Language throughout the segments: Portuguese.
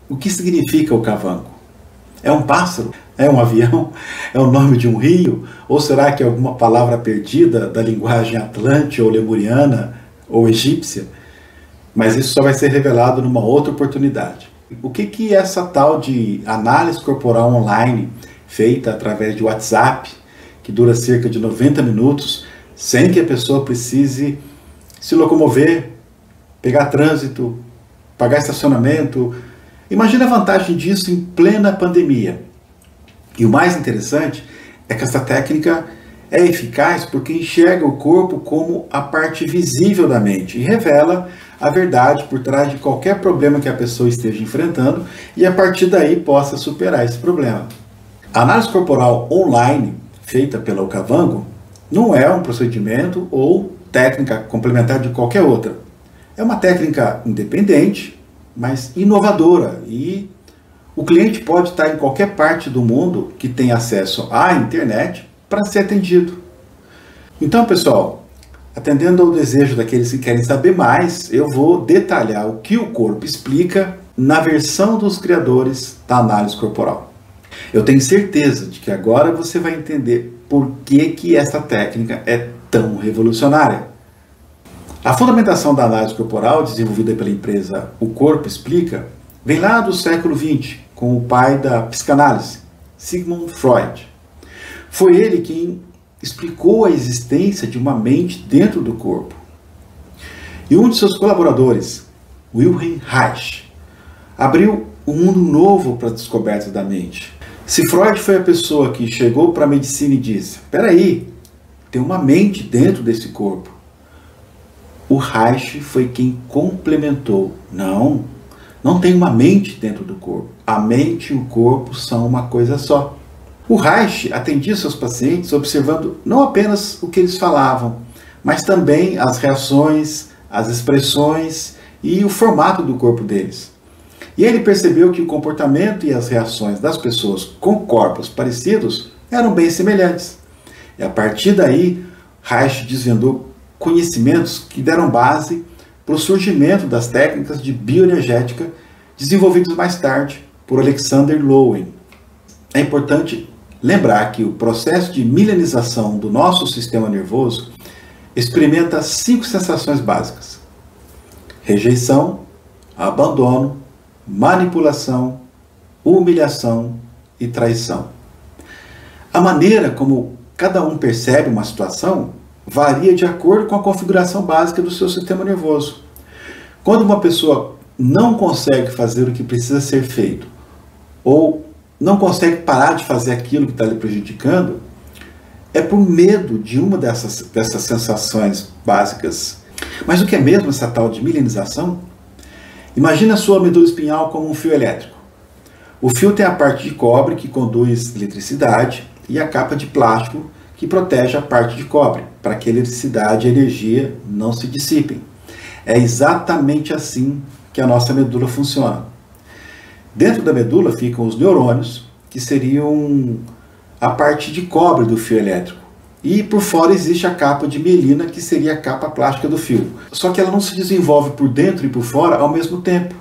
O que significa o cavango? É um pássaro? É um avião? É o nome de um rio? Ou será que é alguma palavra perdida da linguagem atlante ou lemuriana ou egípcia? Mas isso só vai ser revelado numa outra oportunidade. O que é essa tal de análise corporal online feita através de WhatsApp, que dura cerca de 90 minutos, sem que a pessoa precise se locomover, pegar trânsito, pagar estacionamento? Imagina a vantagem disso em plena pandemia. E o mais interessante é que essa técnica é eficaz porque enxerga o corpo como a parte visível da mente e revela a verdade por trás de qualquer problema que a pessoa esteja enfrentando e a partir daí possa superar esse problema. A análise corporal online, feita pela Okavango, não é um procedimento ou técnica complementar de qualquer outra. É uma técnica independente, mas inovadora, e o cliente pode estar em qualquer parte do mundo que tenha acesso à internet para ser atendido. Então, pessoal, atendendo ao desejo daqueles que querem saber mais, eu vou detalhar o que o corpo explica na versão dos criadores da análise corporal. Eu tenho certeza de que agora você vai entender por que essa técnica é tão revolucionária. A fundamentação da análise corporal, desenvolvida pela empresa O Corpo Explica, vem lá do século XX, com o pai da psicanálise, Sigmund Freud. Foi ele quem explicou a existência de uma mente dentro do corpo. E um de seus colaboradores, Wilhelm Reich, abriu um mundo novo para as descobertas da mente. Se Freud foi a pessoa que chegou para a medicina e disse: "Espera aí, tem uma mente dentro desse corpo", o Reich foi quem complementou: não tem uma mente dentro do corpo. A mente e o corpo são uma coisa só. O Reich atendia seus pacientes observando não apenas o que eles falavam, mas também as reações, as expressões e o formato do corpo deles. E ele percebeu que o comportamento e as reações das pessoas com corpos parecidos eram bem semelhantes. E a partir daí, Reich desvendou conhecimentos que deram base para o surgimento das técnicas de bioenergética desenvolvidas mais tarde por Alexander Lowen. É importante lembrar que o processo de milenização do nosso sistema nervoso experimenta 5 sensações básicas: rejeição, abandono, manipulação, humilhação e traição. A maneira como cada um percebe uma situação varia de acordo com a configuração básica do seu sistema nervoso. Quando uma pessoa não consegue fazer o que precisa ser feito, ou não consegue parar de fazer aquilo que está lhe prejudicando, é por medo de uma dessas sensações básicas. Mas o que é mesmo essa tal de milenização? Imagina a sua medula espinhal como um fio elétrico. O fio tem a parte de cobre, que conduz eletricidade, e a capa de plástico, que protege a parte de cobre, para que a eletricidade e a energia não se dissipem. É exatamente assim que a nossa medula funciona. Dentro da medula ficam os neurônios, que seriam a parte de cobre do fio elétrico. E por fora existe a capa de mielina, que seria a capa plástica do fio. Só que ela não se desenvolve por dentro e por fora ao mesmo tempo.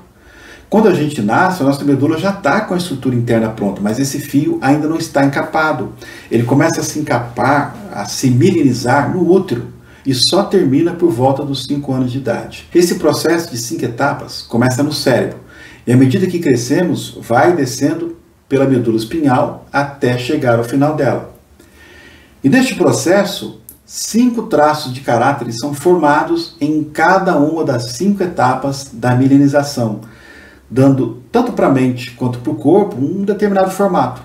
Quando a gente nasce, a nossa medula já está com a estrutura interna pronta, mas esse fio ainda não está encapado. Ele começa a se encapar, a se milenizar no útero e só termina por volta dos 5 anos de idade. Esse processo de 5 etapas começa no cérebro e à medida que crescemos, vai descendo pela medula espinhal até chegar ao final dela. E neste processo, 5 traços de caráter são formados em cada uma das 5 etapas da milenização, dando tanto para a mente quanto para o corpo um determinado formato.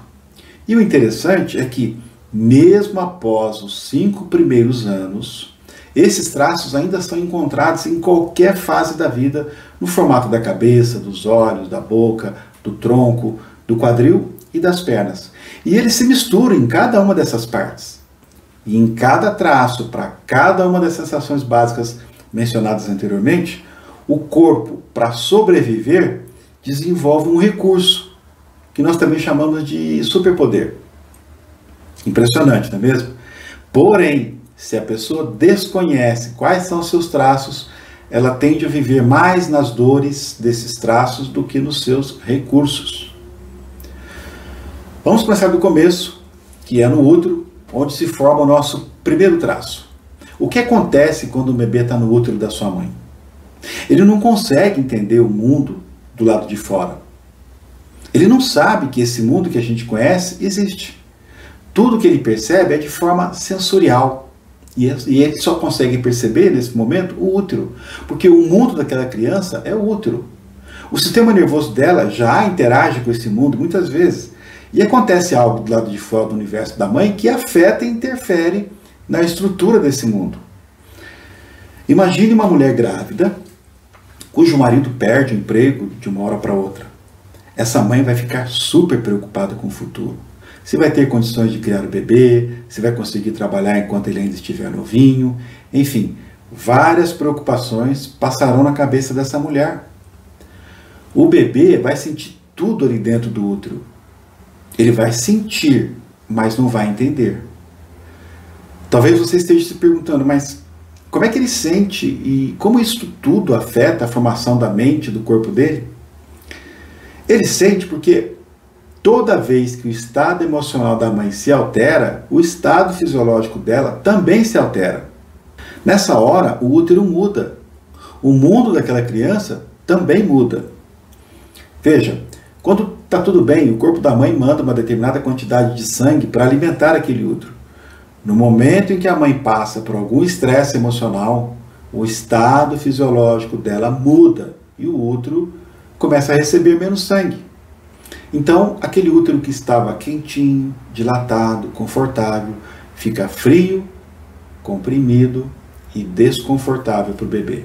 E o interessante é que, mesmo após os 5 primeiros anos, esses traços ainda são encontrados em qualquer fase da vida, no formato da cabeça, dos olhos, da boca, do tronco, do quadril e das pernas. E eles se misturam em cada uma dessas partes. E em cada traço, para cada uma das sensações básicas mencionadas anteriormente, o corpo, para sobreviver, desenvolve um recurso, que nós também chamamos de superpoder. Impressionante, não é mesmo? Porém, se a pessoa desconhece quais são seus traços, ela tende a viver mais nas dores desses traços do que nos seus recursos. Vamos começar do começo, que é no útero, onde se forma o nosso primeiro traço. O que acontece quando o bebê está no útero da sua mãe? Ele não consegue entender o mundo do lado de fora. Ele não sabe que esse mundo que a gente conhece existe. Tudo que ele percebe é de forma sensorial. E ele só consegue perceber, nesse momento, o útero. Porque o mundo daquela criança é o útero. O sistema nervoso dela já interage com esse mundo muitas vezes. E acontece algo do lado de fora do universo da mãe que afeta e interfere na estrutura desse mundo. Imagine uma mulher grávida, cujo marido perde o emprego de uma hora para outra. Essa mãe vai ficar super preocupada com o futuro. Se vai ter condições de criar o bebê, se vai conseguir trabalhar enquanto ele ainda estiver novinho, enfim, várias preocupações passarão na cabeça dessa mulher. O bebê vai sentir tudo ali dentro do útero. Ele vai sentir, mas não vai entender. Talvez você esteja se perguntando, mas como é que ele sente e como isso tudo afeta a formação da mente, do corpo dele? Ele sente porque toda vez que o estado emocional da mãe se altera, o estado fisiológico dela também se altera. Nessa hora, o útero muda. O mundo daquela criança também muda. Veja, quando está tudo bem, o corpo da mãe manda uma determinada quantidade de sangue para alimentar aquele útero. No momento em que a mãe passa por algum estresse emocional, o estado fisiológico dela muda e o útero começa a receber menos sangue. Então, aquele útero que estava quentinho, dilatado, confortável, fica frio, comprimido e desconfortável para o bebê.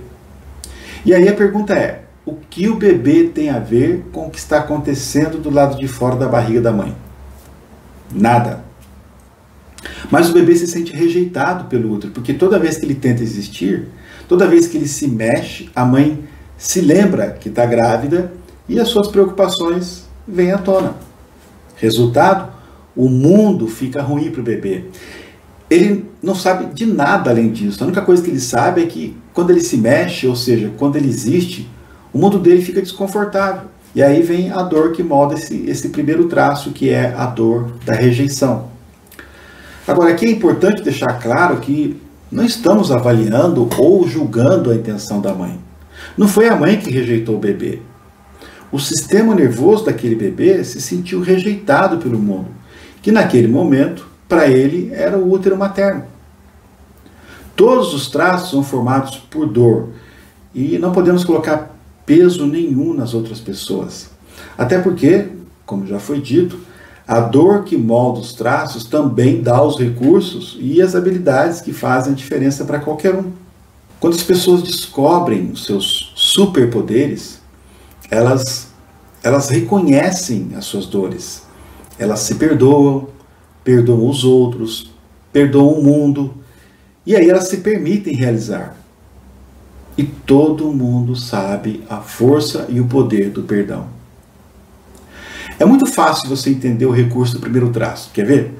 E aí a pergunta é, o que o bebê tem a ver com o que está acontecendo do lado de fora da barriga da mãe? Nada. Mas o bebê se sente rejeitado pelo útero, porque toda vez que ele tenta existir, toda vez que ele se mexe, a mãe se lembra que está grávida e as suas preocupações vêm à tona. Resultado, o mundo fica ruim para o bebê. Ele não sabe de nada além disso. A única coisa que ele sabe é que quando ele se mexe, ou seja, quando ele existe, o mundo dele fica desconfortável. E aí vem a dor que molda esse primeiro traço, que é a dor da rejeição. Agora, aqui é importante deixar claro que não estamos avaliando ou julgando a intenção da mãe. Não foi a mãe que rejeitou o bebê. O sistema nervoso daquele bebê se sentiu rejeitado pelo mundo, que naquele momento, para ele, era o útero materno. Todos os traços são formados por dor e não podemos colocar peso nenhum nas outras pessoas. Até porque, como já foi dito, a dor que molda os traços também dá os recursos e as habilidades que fazem a diferença para qualquer um. Quando as pessoas descobrem os seus superpoderes, elas reconhecem as suas dores. Elas se perdoam, perdoam os outros, perdoam o mundo, e aí elas se permitem realizar. E todo mundo sabe a força e o poder do perdão. É muito fácil você entender o recurso do primeiro traço. Quer ver?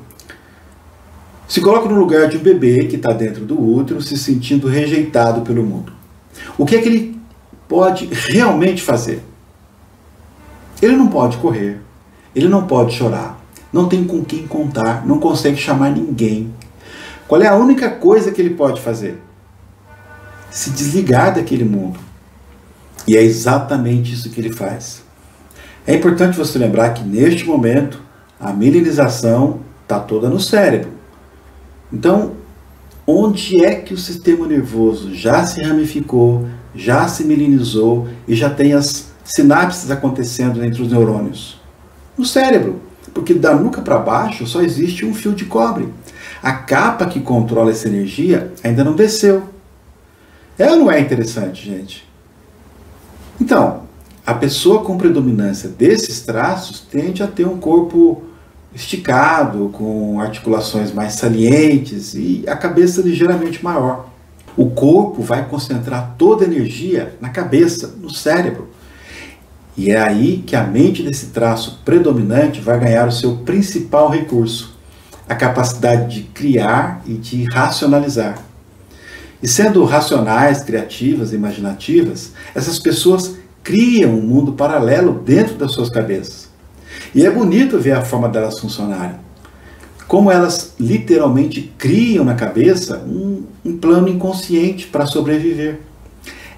Se coloca no lugar de um bebê que está dentro do útero, se sentindo rejeitado pelo mundo. O que é que ele pode realmente fazer? Ele não pode correr, ele não pode chorar, não tem com quem contar, não consegue chamar ninguém. Qual é a única coisa que ele pode fazer? Se desligar daquele mundo. E é exatamente isso que ele faz. É importante você lembrar que neste momento a mielinização está toda no cérebro. Então, onde é que o sistema nervoso já se ramificou, já se mielinizou e já tem as sinapses acontecendo entre os neurônios? No cérebro, porque da nuca para baixo só existe um fio de cobre. A capa que controla essa energia ainda não desceu. É ou não é interessante, gente? Então, a pessoa com predominância desses traços tende a ter um corpo esticado, com articulações mais salientes e a cabeça ligeiramente maior. O corpo vai concentrar toda a energia na cabeça, no cérebro. E é aí que a mente desse traço predominante vai ganhar o seu principal recurso, a capacidade de criar e de racionalizar. E sendo racionais, criativas, imaginativas, essas pessoas criam um mundo paralelo dentro das suas cabeças. E é bonito ver a forma delas funcionarem. Como elas literalmente criam na cabeça um plano inconsciente para sobreviver.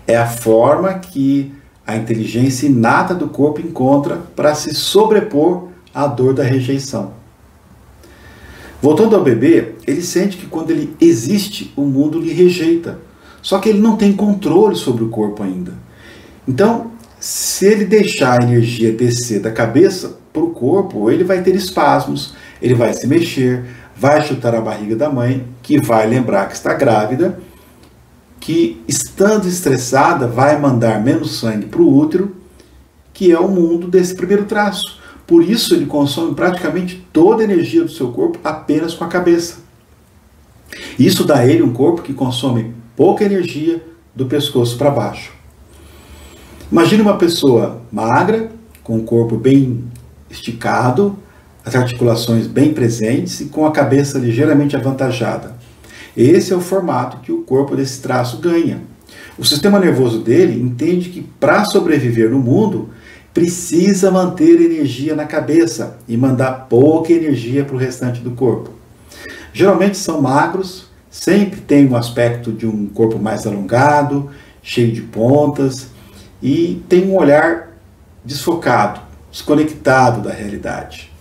É a forma que a inteligência inata do corpo encontra para se sobrepor à dor da rejeição. Voltando ao bebê, ele sente que quando ele existe, o mundo lhe rejeita. Só que ele não tem controle sobre o corpo ainda. Então, se ele deixar a energia descer da cabeça para o corpo, ele vai ter espasmos, ele vai se mexer, vai chutar a barriga da mãe, que vai lembrar que está grávida, que estando estressada vai mandar menos sangue para o útero, que é o mundo desse primeiro traço. Por isso ele consome praticamente toda a energia do seu corpo apenas com a cabeça. Isso dá a ele um corpo que consome pouca energia do pescoço para baixo. Imagine uma pessoa magra, com o corpo bem esticado, as articulações bem presentes e com a cabeça ligeiramente avantajada. Esse é o formato que o corpo desse traço ganha. O sistema nervoso dele entende que para sobreviver no mundo, precisa manter energia na cabeça e mandar pouca energia para o restante do corpo. Geralmente são magros, sempre têm um aspecto de um corpo mais alongado, cheio de pontas e tem um olhar desfocado, desconectado da realidade.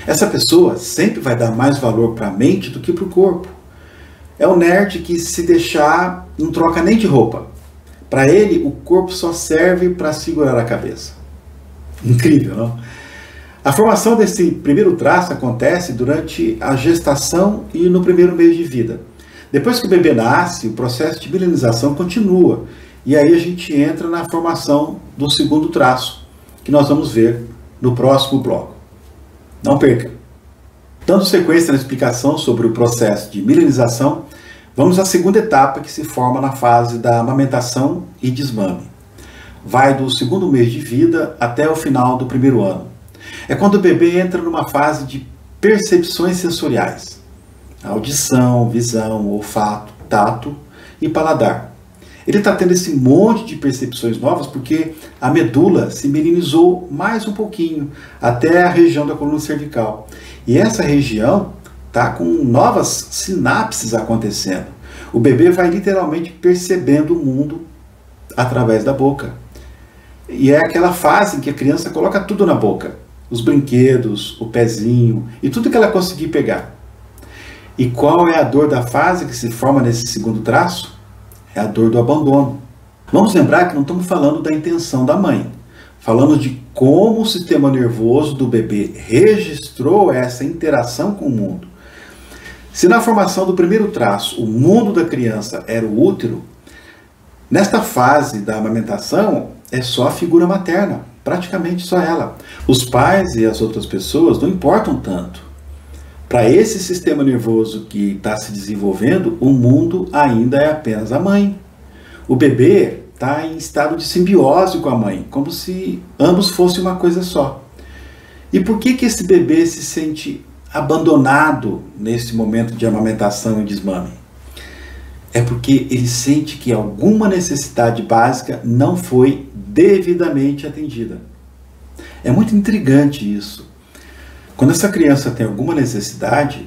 Essa pessoa sempre vai dar mais valor para a mente do que para o corpo. É o nerd que, se deixar, não troca nem de roupa. Para ele, o corpo só serve para segurar a cabeça. Incrível, não? A formação desse primeiro traço acontece durante a gestação e no primeiro mês de vida. Depois que o bebê nasce, o processo de milenização continua. E aí a gente entra na formação do segundo traço, que nós vamos ver no próximo bloco. Não perca! Dando sequência na explicação sobre o processo de milenização, vamos à segunda etapa, que se forma na fase da amamentação e desmame. Vai do segundo mês de vida até o final do primeiro ano. É quando o bebê entra numa fase de percepções sensoriais. Audição, visão, olfato, tato e paladar. Ele está tendo esse monte de percepções novas porque a medula se melinizou mais um pouquinho, até a região da coluna cervical. E essa região está com novas sinapses acontecendo. O bebê vai literalmente percebendo o mundo através da boca. E é aquela fase em que a criança coloca tudo na boca. Os brinquedos, o pezinho e tudo que ela conseguir pegar. E qual é a dor da fase que se forma nesse segundo traço? É a dor do abandono. Vamos lembrar que não estamos falando da intenção da mãe. Falamos de como o sistema nervoso do bebê registrou essa interação com o mundo. Se na formação do primeiro traço o mundo da criança era o útero, nesta fase da amamentação é só a figura materna, praticamente só ela. Os pais e as outras pessoas não importam tanto. Para esse sistema nervoso que está se desenvolvendo, o mundo ainda é apenas a mãe. O bebê está em estado de simbiose com a mãe, como se ambos fossem uma coisa só. E por que esse bebê se sente abandonado nesse momento de amamentação e desmame? É porque ele sente que alguma necessidade básica não foi devidamente atendida. É muito intrigante isso. Quando essa criança tem alguma necessidade,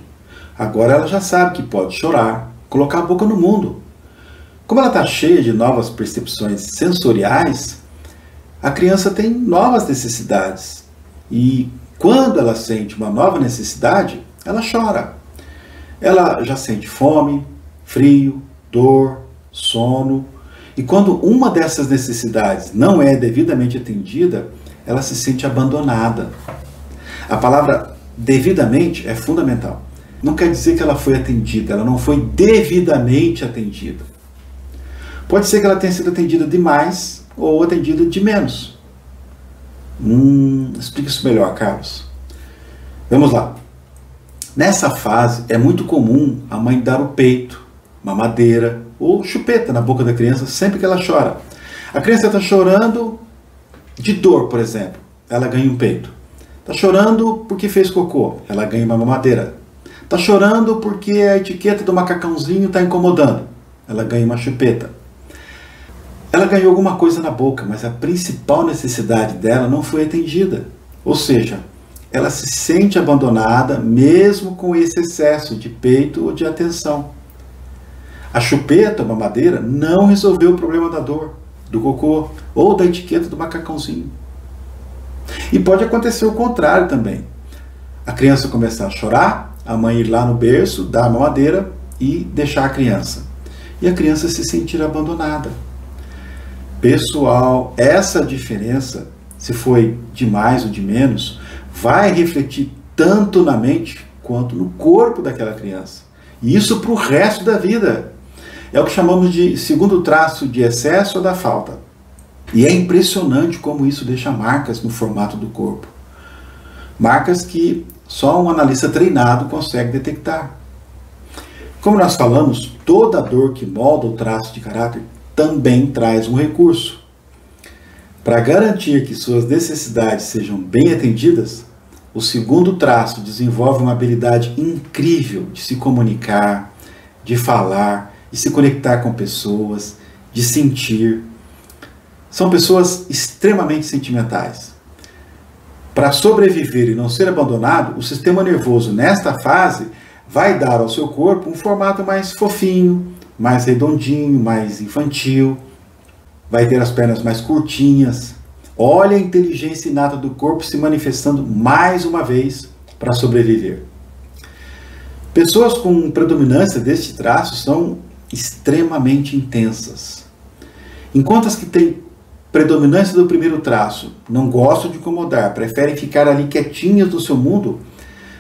agora ela já sabe que pode chorar, colocar a boca no mundo. Como ela está cheia de novas percepções sensoriais, a criança tem novas necessidades. E quando ela sente uma nova necessidade, ela chora. Ela já sente fome, frio, dor, sono. E quando uma dessas necessidades não é devidamente atendida, ela se sente abandonada. A palavra devidamente é fundamental. Não quer dizer que ela foi atendida, ela não foi devidamente atendida. Pode ser que ela tenha sido atendida demais ou atendida de menos. Explica isso melhor, Carlos. Vamos lá. Nessa fase é muito comum a mãe dar o peito, mamadeira ou chupeta na boca da criança sempre que ela chora. A criança está chorando de dor, por exemplo, ela ganha um peito. Está chorando porque fez cocô, ela ganha uma mamadeira. Está chorando porque a etiqueta do macacãozinho está incomodando. Ela ganha uma chupeta. Ela ganhou alguma coisa na boca, mas a principal necessidade dela não foi atendida. Ou seja, ela se sente abandonada mesmo com esse excesso de peito ou de atenção. A chupeta, a mamadeira, não resolveu o problema da dor, do cocô ou da etiqueta do macacãozinho. E pode acontecer o contrário também. A criança começar a chorar, a mãe ir lá no berço, dar a mamadeira e deixar a criança. E a criança se sentir abandonada. Pessoal, essa diferença, se foi de mais ou de menos, vai refletir tanto na mente quanto no corpo daquela criança. E isso para o resto da vida. É o que chamamos de segundo traço de excesso ou da falta. E é impressionante como isso deixa marcas no formato do corpo. Marcas que só um analista treinado consegue detectar. Como nós falamos, toda dor que molda o traço de caráter também traz um recurso. Para garantir que suas necessidades sejam bem atendidas, o segundo traço desenvolve uma habilidade incrível de se comunicar, de falar, de se conectar com pessoas, de sentir. São pessoas extremamente sentimentais. Para sobreviver e não ser abandonado, o sistema nervoso nesta fase vai dar ao seu corpo um formato mais fofinho, mais redondinho, mais infantil. Vai ter as pernas mais curtinhas. Olha a inteligência inata do corpo se manifestando mais uma vez para sobreviver. Pessoas com predominância deste traço são extremamente intensas. Enquanto as que têm predominância do primeiro traço não gostam de incomodar, preferem ficar ali quietinhas no seu mundo,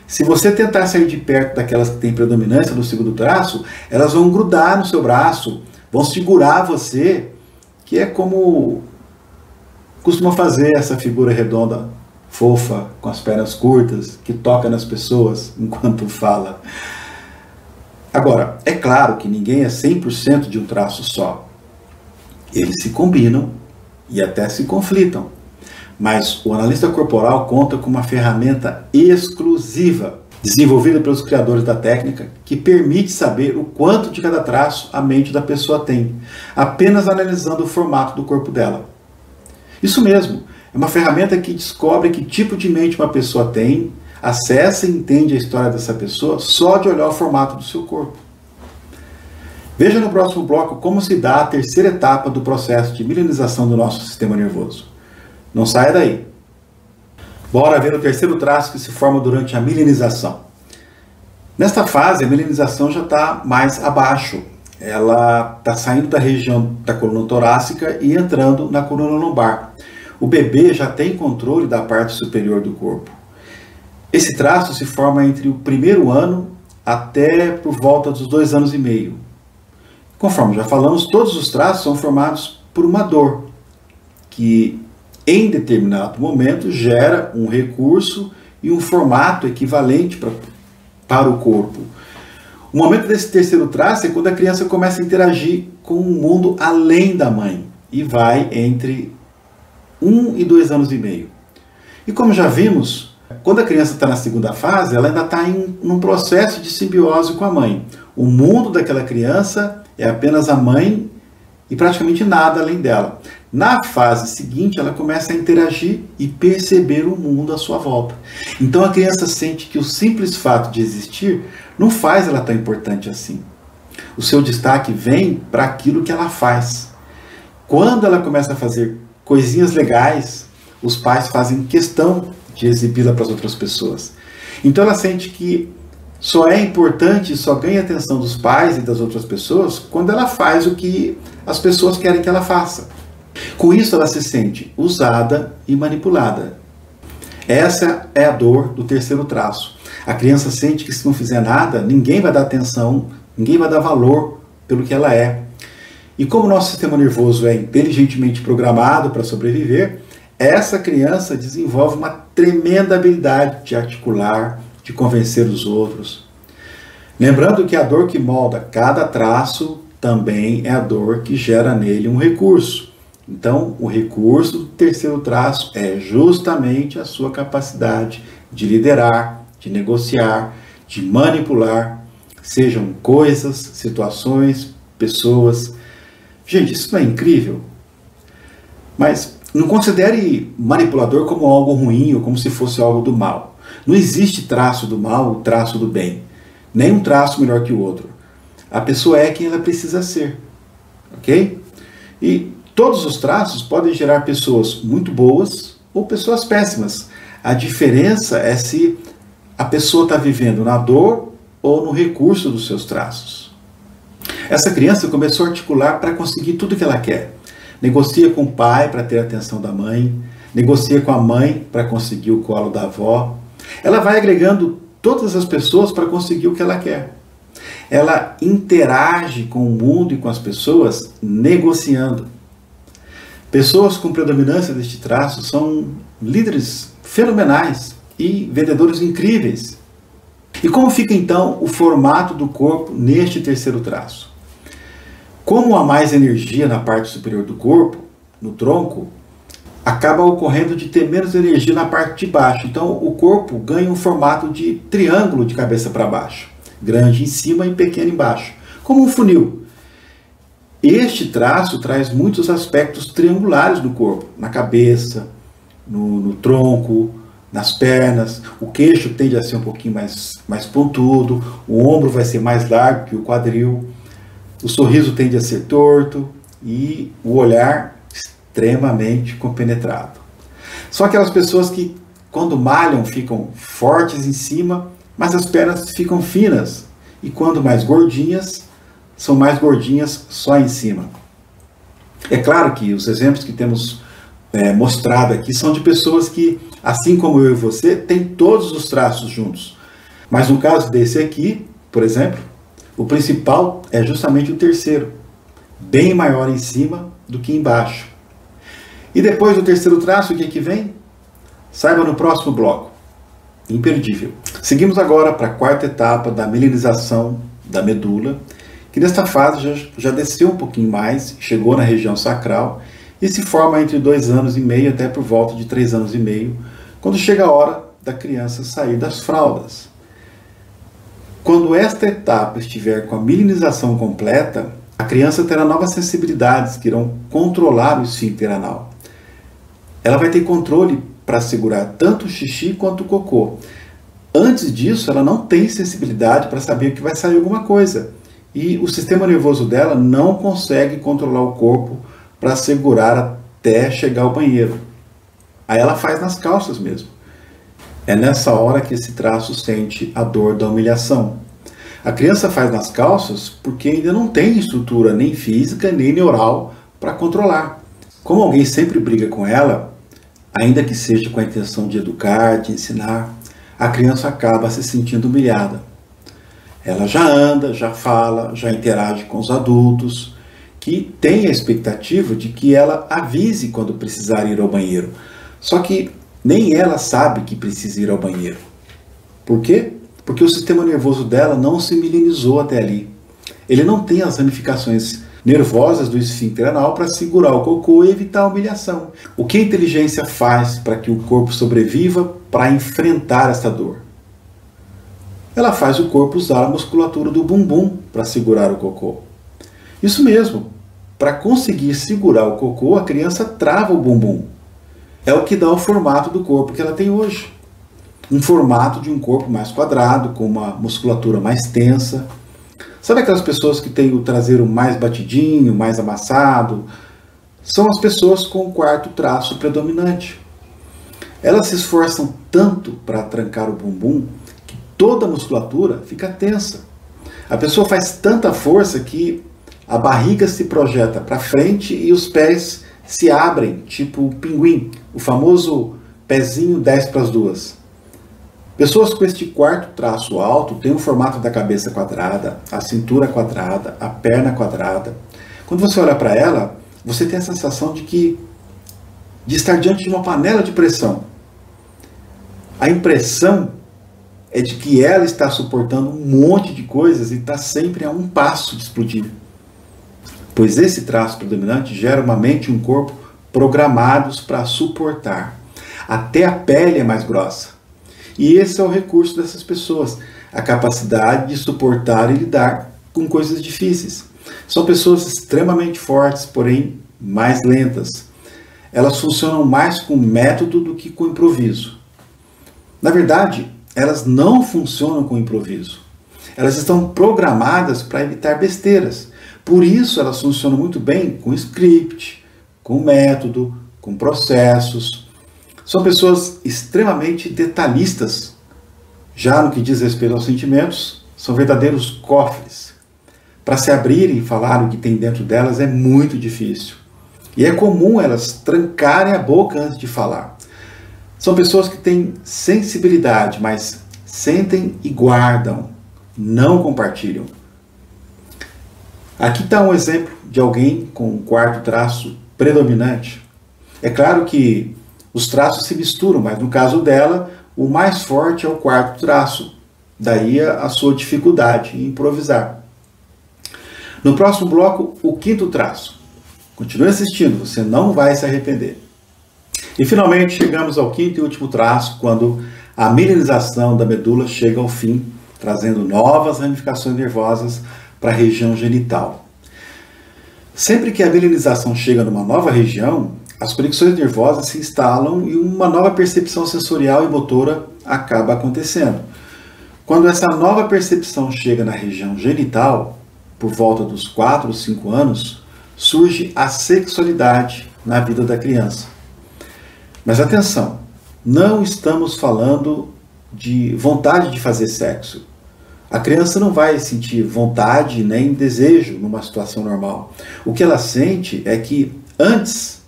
se você tentar sair de perto daquelas que têm predominância no segundo traço, elas vão grudar no seu braço, vão segurar você, que é como costuma fazer essa figura redonda, fofa, com as pernas curtas, que toca nas pessoas enquanto fala. Agora, é claro que ninguém é 100% de um traço só. Eles se combinam e até se conflitam. Mas o analista corporal conta com uma ferramenta exclusiva, desenvolvida pelos criadores da técnica, que permite saber o quanto de cada traço a mente da pessoa tem, apenas analisando o formato do corpo dela. Isso mesmo, é uma ferramenta que descobre que tipo de mente uma pessoa tem, acessa e entende a história dessa pessoa só de olhar o formato do seu corpo. Veja no próximo bloco como se dá a terceira etapa do processo de milenização do nosso sistema nervoso. Não saia daí. Bora ver o terceiro traço que se forma durante a milenização. Nesta fase, a milenização já está mais abaixo. Ela está saindo da região da coluna torácica e entrando na coluna lombar. O bebê já tem controle da parte superior do corpo. Esse traço se forma entre o primeiro ano até por volta dos 2 anos e meio. Conforme já falamos, todos os traços são formados por uma dor, que em determinado momento gera um recurso e um formato equivalente para o corpo. O momento desse terceiro traço é quando a criança começa a interagir com o mundo além da mãe e vai entre 1 e 2 anos e meio. E como já vimos, quando a criança está na segunda fase, ela ainda está em um processo de simbiose com a mãe. O mundo daquela criança é apenas a mãe e praticamente nada além dela. Na fase seguinte, ela começa a interagir e perceber o mundo à sua volta. Então a criança sente que o simples fato de existir não faz ela tão importante assim. O seu destaque vem para aquilo que ela faz. Quando ela começa a fazer coisinhas legais, os pais fazem questão de exibi-la para as outras pessoas. Então ela sente que só é importante, só ganha atenção dos pais e das outras pessoas quando ela faz o que as pessoas querem que ela faça. Com isso ela se sente usada e manipulada. Essa é a dor do terceiro traço. A criança sente que se não fizer nada, ninguém vai dar atenção, ninguém vai dar valor pelo que ela é. E como o nosso sistema nervoso é inteligentemente programado para sobreviver, essa criança desenvolve uma tremenda habilidade de articular, de convencer os outros. Lembrando que a dor que molda cada traço também é a dor que gera nele um recurso. Então, o recurso do terceiro traço é justamente a sua capacidade de liderar, de negociar, de manipular, sejam coisas, situações, pessoas. Gente, isso não é incrível? Mas não considere manipulador como algo ruim ou como se fosse algo do mal. Não existe traço do mal ou traço do bem. Nem um traço melhor que o outro. A pessoa é quem ela precisa ser. Ok? E todos os traços podem gerar pessoas muito boas ou pessoas péssimas. A diferença é se a pessoa está vivendo na dor ou no recurso dos seus traços. Essa criança começou a articular para conseguir tudo que ela quer. Negocia com o pai para ter a atenção da mãe, negocia com a mãe para conseguir o colo da avó. Ela vai agregando todas as pessoas para conseguir o que ela quer. Ela interage com o mundo e com as pessoas negociando. Pessoas com predominância deste traço são líderes fenomenais e vendedores incríveis. E como fica então o formato do corpo neste terceiro traço? Como há mais energia na parte superior do corpo, no tronco, acaba ocorrendo de ter menos energia na parte de baixo. Então o corpo ganha um formato de triângulo de cabeça para baixo. Grande em cima e pequeno embaixo. Como um funil. Este traço traz muitos aspectos triangulares no corpo. Na cabeça, no tronco, nas pernas. O queixo tende a ser um pouquinho mais pontudo. O ombro vai ser mais largo que o quadril. O sorriso tende a ser torto. E o olhar extremamente compenetrado. São aquelas pessoas que, quando malham, ficam fortes em cima, mas as pernas ficam finas. E quando mais gordinhas, são mais gordinhas só em cima. É claro que os exemplos que temos mostrado aqui são de pessoas que, assim como eu e você, têm todos os traços juntos. Mas no caso desse aqui, por exemplo, o principal é justamente o terceiro, bem maior em cima do que embaixo. E depois do terceiro traço, o que é que vem? Saiba no próximo bloco. Imperdível. Seguimos agora para a quarta etapa da milinização da medula, que nesta fase já desceu um pouquinho mais, chegou na região sacral e se forma entre 2 anos e meio até por volta de 3 anos e meio, quando chega a hora da criança sair das fraldas. Quando esta etapa estiver com a milinização completa, a criança terá novas sensibilidades que irão controlar o esfíncter anal. Ela vai ter controle para segurar tanto o xixi quanto o cocô. Antes disso, ela não tem sensibilidade para saber que vai sair alguma coisa. E o sistema nervoso dela não consegue controlar o corpo para segurar até chegar ao banheiro. Aí ela faz nas calças mesmo. É nessa hora que esse traço sente a dor da humilhação. A criança faz nas calças porque ainda não tem estrutura nem física nem neural para controlar. Como alguém sempre briga com ela, ainda que seja com a intenção de educar, de ensinar, a criança acaba se sentindo humilhada. Ela já anda, já fala, já interage com os adultos, que têm a expectativa de que ela avise quando precisar ir ao banheiro. Só que nem ela sabe que precisa ir ao banheiro. Por quê? Porque o sistema nervoso dela não se milinizou até ali. Ele não tem as ramificações nervosas do esfíncter anal para segurar o cocô e evitar a humilhação. O que a inteligência faz para que o corpo sobreviva para enfrentar essa dor? Ela faz o corpo usar a musculatura do bumbum para segurar o cocô. Isso mesmo, para conseguir segurar o cocô, a criança trava o bumbum. É o que dá o formato do corpo que ela tem hoje. Um formato de um corpo mais quadrado, com uma musculatura mais tensa. Sabe aquelas pessoas que têm o traseiro mais batidinho, mais amassado? São as pessoas com o quarto traço predominante. Elas se esforçam tanto para trancar o bumbum que toda a musculatura fica tensa. A pessoa faz tanta força que a barriga se projeta para frente e os pés se abrem, tipo o pinguim, o famoso pezinho 10 para as 2. Pessoas com este quarto traço alto têm o formato da cabeça quadrada, a cintura quadrada, a perna quadrada. Quando você olha para ela, você tem a sensação de estar diante de uma panela de pressão. A impressão é de que ela está suportando um monte de coisas e está sempre a um passo de explodir. Pois esse traço predominante gera uma mente e um corpo programados para suportar. Até a pele é mais grossa. E esse é o recurso dessas pessoas. a capacidade de suportar e lidar com coisas difíceis. São pessoas extremamente fortes, porém mais lentas. Elas funcionam mais com método do que com improviso. Na verdade, elas não funcionam com improviso. Elas estão programadas para evitar besteiras. Por isso, elas funcionam muito bem com script, com método, com processos. São pessoas extremamente detalhistas. Já no que diz respeito aos sentimentos, são verdadeiros cofres. Para se abrirem e falar o que tem dentro delas é muito difícil. E é comum elas trancarem a boca antes de falar. São pessoas que têm sensibilidade, mas sentem e guardam, não compartilham. Aqui está um exemplo de alguém com um quarto traço predominante. É claro que os traços se misturam, mas no caso dela, o mais forte é o quarto traço. Daí a sua dificuldade em improvisar. No próximo bloco, o quinto traço. Continue assistindo, você não vai se arrepender. E finalmente chegamos ao quinto e último traço, quando a milinização da medula chega ao fim, trazendo novas ramificações nervosas para a região genital. Sempre que a milinização chega numa nova região, as conexões nervosas se instalam e uma nova percepção sensorial e motora acaba acontecendo. Quando essa nova percepção chega na região genital, por volta dos 4 ou 5 anos, surge a sexualidade na vida da criança. Mas atenção, não estamos falando de vontade de fazer sexo. A criança não vai sentir vontade nem desejo numa situação normal. O que ela sente é que antes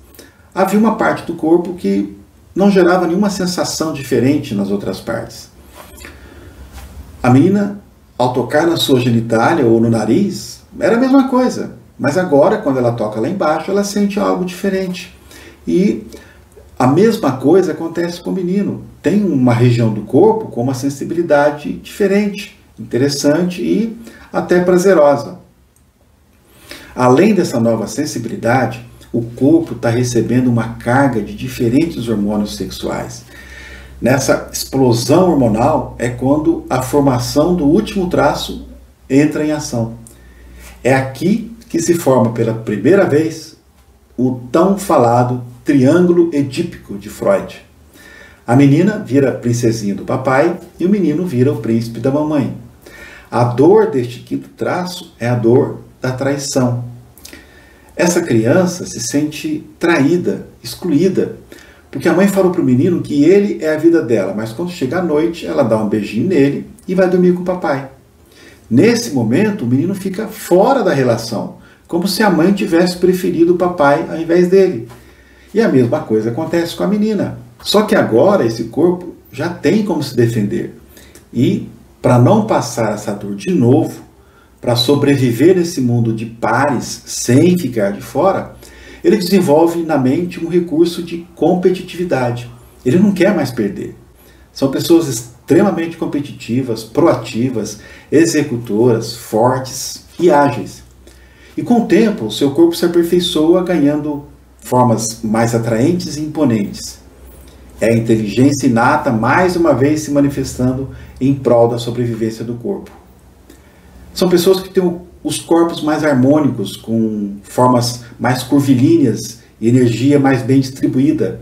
havia uma parte do corpo que não gerava nenhuma sensação diferente nas outras partes. A menina, ao tocar na sua genitália ou no nariz, era a mesma coisa. Mas agora, quando ela toca lá embaixo, ela sente algo diferente. E a mesma coisa acontece com o menino. Tem uma região do corpo com uma sensibilidade diferente, interessante e até prazerosa. Além dessa nova sensibilidade, o corpo está recebendo uma carga de diferentes hormônios sexuais. Nessa explosão hormonal é quando a formação do último traço entra em ação. É aqui que se forma pela primeira vez o tão falado triângulo edípico de Freud. A menina vira princesinha do papai e o menino vira o príncipe da mamãe. A dor deste quinto traço é a dor da traição. Essa criança se sente traída, excluída, porque a mãe falou para o menino que ele é a vida dela, mas quando chega a noite, ela dá um beijinho nele e vai dormir com o papai. Nesse momento, o menino fica fora da relação, como se a mãe tivesse preferido o papai ao invés dele. E a mesma coisa acontece com a menina. Só que agora esse corpo já tem como se defender. E, para não passar essa dor de novo, para sobreviver nesse mundo de pares sem ficar de fora, ele desenvolve na mente um recurso de competitividade. Ele não quer mais perder. São pessoas extremamente competitivas, proativas, executoras, fortes e ágeis. E com o tempo, o seu corpo se aperfeiçoa, ganhando formas mais atraentes e imponentes. É a inteligência inata mais uma vez se manifestando em prol da sobrevivência do corpo. São pessoas que têm os corpos mais harmônicos, com formas mais curvilíneas e energia mais bem distribuída.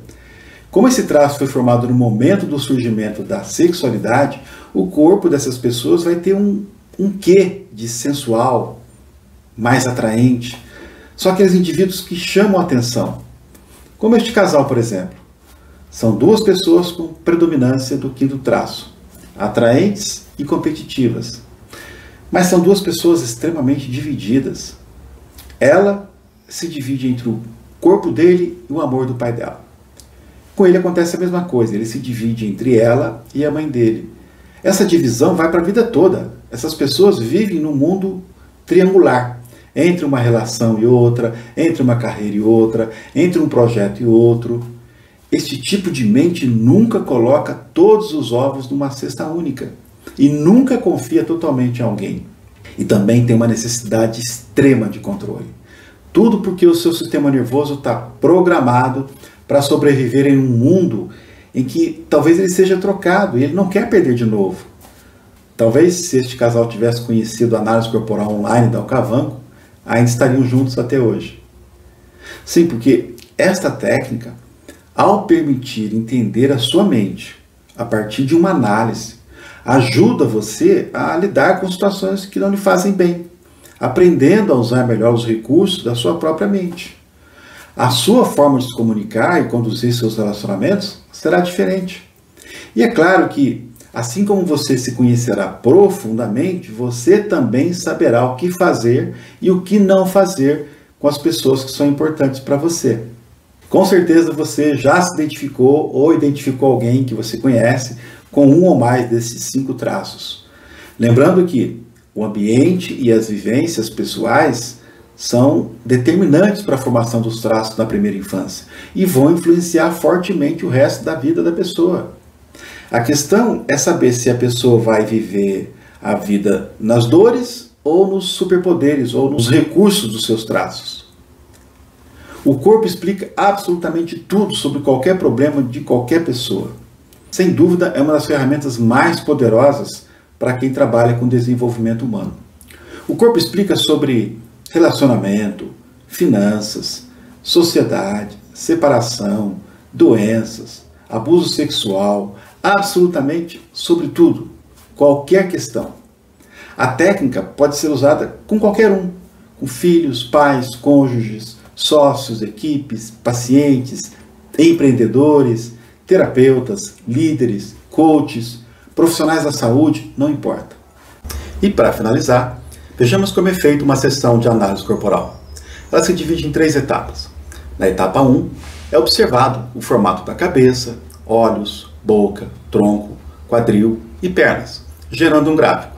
Como esse traço foi formado no momento do surgimento da sexualidade, o corpo dessas pessoas vai ter um quê de sensual, mais atraente. São aqueles indivíduos que chamam a atenção. Como este casal, por exemplo. São duas pessoas com predominância do quinto traço, atraentes e competitivas. Mas são duas pessoas extremamente divididas. Ela se divide entre o corpo dele e o amor do pai dela. Com ele acontece a mesma coisa, ele se divide entre ela e a mãe dele. Essa divisão vai para a vida toda. Essas pessoas vivem num mundo triangular, entre uma relação e outra, entre uma carreira e outra, entre um projeto e outro. Este tipo de mente nunca coloca todos os ovos numa cesta única e nunca confia totalmente em alguém. E também tem uma necessidade extrema de controle. Tudo porque o seu sistema nervoso está programado para sobreviver em um mundo em que talvez ele seja trocado e ele não quer perder de novo. Talvez se este casal tivesse conhecido a análise corporal online da Alcavango, ainda estariam juntos até hoje. Sim, porque esta técnica, ao permitir entender a sua mente a partir de uma análise, ajuda você a lidar com situações que não lhe fazem bem, aprendendo a usar melhor os recursos da sua própria mente. A sua forma de se comunicar e conduzir seus relacionamentos será diferente. E é claro que, assim como você se conhecerá profundamente, você também saberá o que fazer e o que não fazer com as pessoas que são importantes para você. Com certeza você já se identificou ou identificou alguém que você conhece com um ou mais desses 5 traços. Lembrando que o ambiente e as vivências pessoais são determinantes para a formação dos traços na primeira infância e vão influenciar fortemente o resto da vida da pessoa. A questão é saber se a pessoa vai viver a vida nas dores ou nos superpoderes ou nos recursos dos seus traços. O corpo explica absolutamente tudo sobre qualquer problema de qualquer pessoa. Sem dúvida, é uma das ferramentas mais poderosas para quem trabalha com desenvolvimento humano. O corpo explica sobre relacionamento, finanças, sociedade, separação, doenças, abuso sexual, absolutamente sobre tudo, qualquer questão. A técnica pode ser usada com qualquer um, com filhos, pais, cônjuges, sócios, equipes, pacientes, empreendedores, terapeutas, líderes, coaches, profissionais da saúde, não importa. E para finalizar, vejamos como é feita uma sessão de análise corporal. Ela se divide em 3 etapas. Na etapa 1, é observado o formato da cabeça, olhos, boca, tronco, quadril e pernas, gerando um gráfico.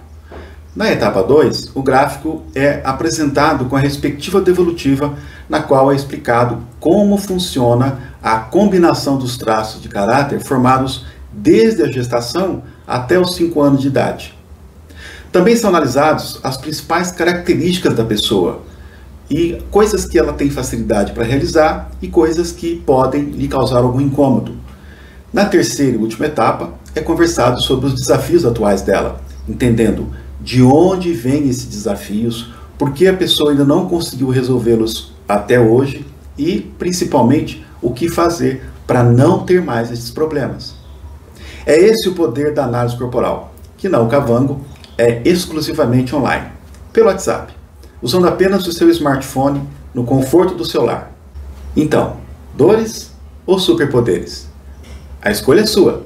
Na etapa 2, o gráfico é apresentado com a respectiva devolutiva, na qual é explicado como funciona a combinação dos traços de caráter formados desde a gestação até os 5 anos de idade. Também são analisados as principais características da pessoa e coisas que ela tem facilidade para realizar e coisas que podem lhe causar algum incômodo. Na terceira e última etapa, é conversado sobre os desafios atuais dela, entendendo de onde vêm esses desafios, por que a pessoa ainda não conseguiu resolvê-los até hoje e, principalmente, o que fazer para não ter mais esses problemas. É esse o poder da análise corporal, que na Alcavango é exclusivamente online, pelo WhatsApp, usando apenas o seu smartphone no conforto do seu lar. Então, dores ou superpoderes? A escolha é sua.